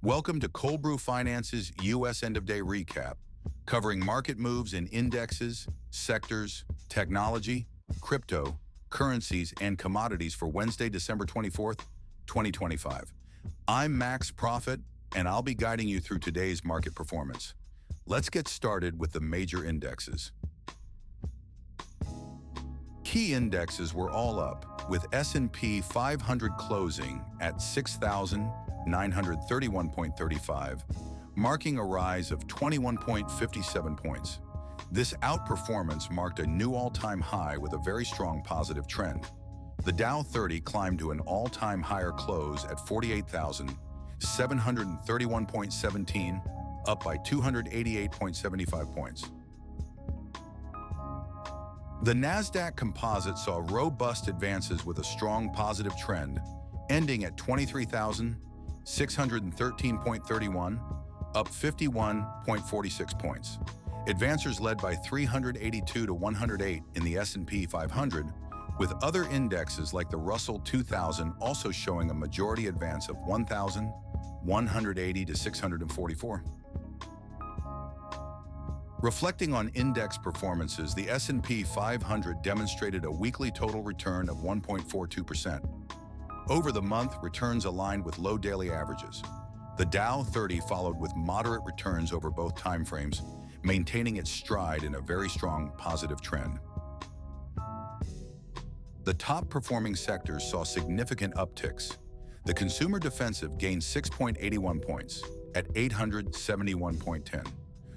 Welcome to Cold Brew Finance's U.S. End-of-Day Recap, covering market moves in indexes, sectors, technology, crypto, currencies, and commodities for Wednesday, December 24th, 2025. I'm Max Profit, and I'll be guiding you through today's market performance. Let's get started with the major indexes. Key indexes were all up, with S&P 500 closing at 6,931.35, marking a rise of 21.57 points. This outperformance marked a new all-time high with a very strong positive trend. The Dow 30 climbed to an all-time higher close at 48,731.17, up by 288.75 points. The Nasdaq Composite saw robust advances with a strong positive trend, ending at 23,613.31, up 51.46 points. Advancers led by 382 to 108 in the S&P 500, with other indexes like the Russell 2000 also showing a majority advance of 1,180 to 644. Reflecting on index performances, the S&P 500 demonstrated a weekly total return of 1.42%. Over the month, returns aligned with low daily averages. The Dow 30 followed with moderate returns over both timeframes, maintaining its stride in a very strong positive trend. The top-performing sectors saw significant upticks. The consumer defensive gained 6.81 points at 871.10.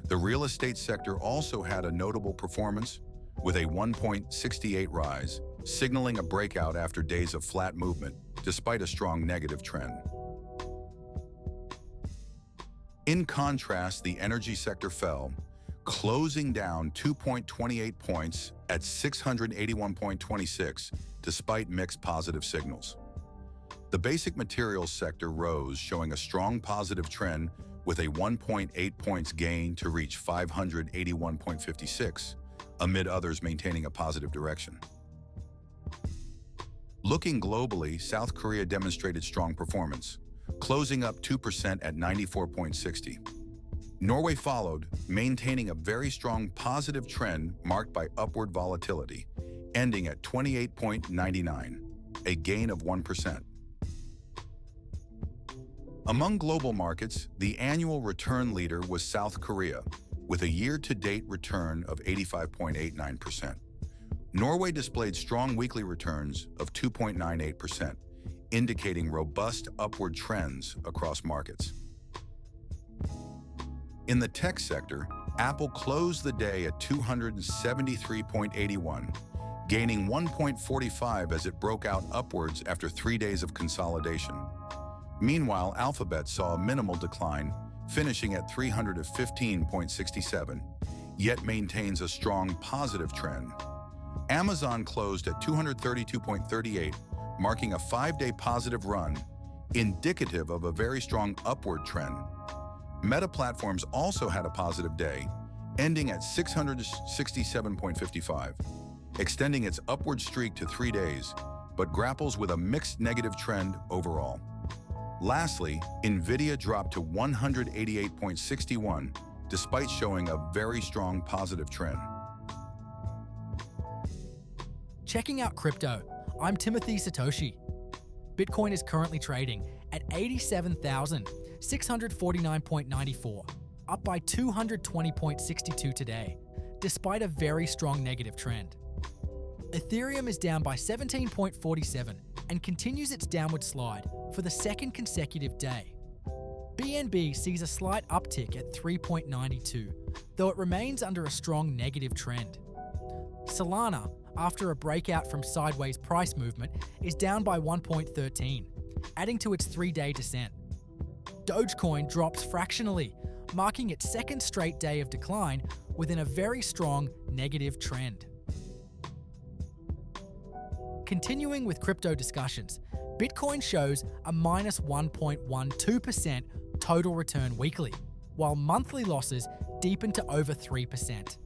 The real estate sector also had a notable performance with a 1.68 rise, signaling a breakout after days of flat movement despite a strong negative trend. In contrast, the energy sector fell, closing down 2.28 points at 681.26 despite mixed positive signals. The basic materials sector rose, showing a strong positive trend with a 1.8 points gain to reach 581.56, amid others maintaining a positive direction. Looking globally, South Korea demonstrated strong performance, closing up 2% at 94.60. Norway followed, maintaining a very strong positive trend marked by upward volatility, ending at 28.99, a gain of 1%. Among global markets, the annual return leader was South Korea, with a year-to-date return of 85.89%. Norway displayed strong weekly returns of 2.98%, indicating robust upward trends across markets. In the tech sector, Apple closed the day at 273.81, gaining 1.45 as it broke out upwards after 3 days of consolidation. Meanwhile, Alphabet saw a minimal decline, finishing at 315.67, yet maintains a strong positive trend. Amazon closed at 232.38, marking a 5-day positive run, indicative of a very strong upward trend. Meta Platforms also had a positive day, ending at 667.55, extending its upward streak to 3 days, but grapples with a mixed negative trend overall. Lastly, Nvidia dropped to 188.61, despite showing a very strong positive trend. Checking out crypto, I'm Timothy Satoshi. Bitcoin is currently trading at 87,649.94, up by 220.62 today, despite a very strong negative trend. Ethereum is down by 17.47 and continues its downward slide for the second consecutive day. BNB sees a slight uptick at 3.92, though it remains under a strong negative trend. Solana, after a breakout from sideways price movement, is down by 1.13, adding to its 3-day descent. Dogecoin drops fractionally, marking its second straight day of decline within a very strong negative trend. Continuing with crypto discussions, Bitcoin shows a minus 1.12% total return weekly, while monthly losses deepen to over 3%.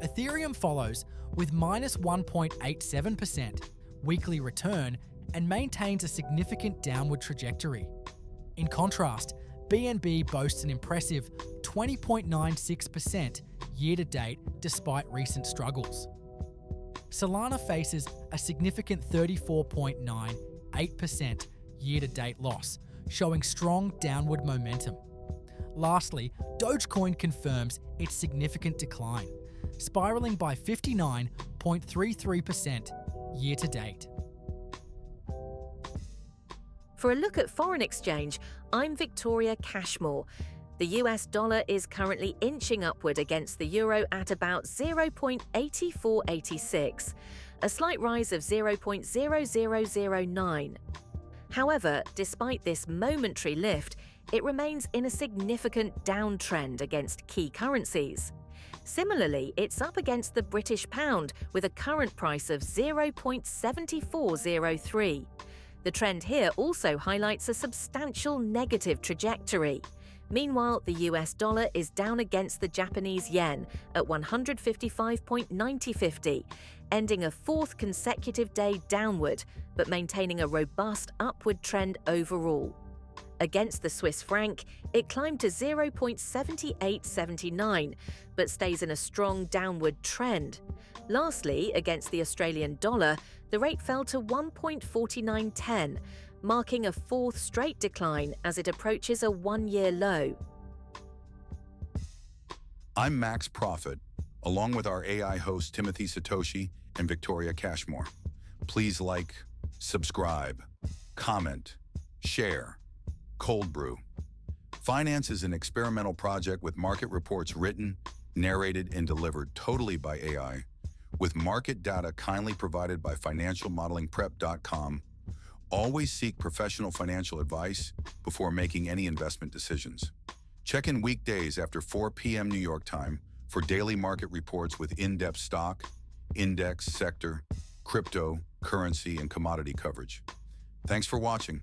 Ethereum follows with minus 1.87% weekly return and maintains a significant downward trajectory. In contrast, BNB boasts an impressive 20.96% year-to-date despite recent struggles. Solana faces a significant 34.98% year-to-date loss, showing strong downward momentum. Lastly, Dogecoin confirms its significant decline, spiraling by 59.33% year-to-date. For a look at foreign exchange, I'm Victoria Cashmore. The US dollar is currently inching upward against the euro at about 0.8486, a slight rise of 0.0009. However, despite this momentary lift, it remains in a significant downtrend against key currencies. Similarly, it's up against the British pound with a current price of 0.7403. The trend here also highlights a substantial negative trajectory. Meanwhile, the US dollar is down against the Japanese yen at 155.9050, ending a fourth consecutive day downward, but maintaining a robust upward trend overall. Against the Swiss franc, it climbed to 0.7879, but stays in a strong downward trend. Lastly, against the Australian dollar, the rate fell to 1.4910, marking a fourth straight decline as it approaches a one-year low. I'm Max Profit, along with our AI hosts Timothy Satoshi and Victoria Cashmore. Please like, subscribe, comment, share. Cold Brew. Finance is an experimental project with market reports written, narrated, and delivered totally by AI, with market data kindly provided by financialmodelingprep.com. Always seek professional financial advice before making any investment decisions. Check in weekdays after 4 p.m. New York time for daily market reports with in-depth stock, index, sector, crypto, currency, and commodity coverage. Thanks for watching.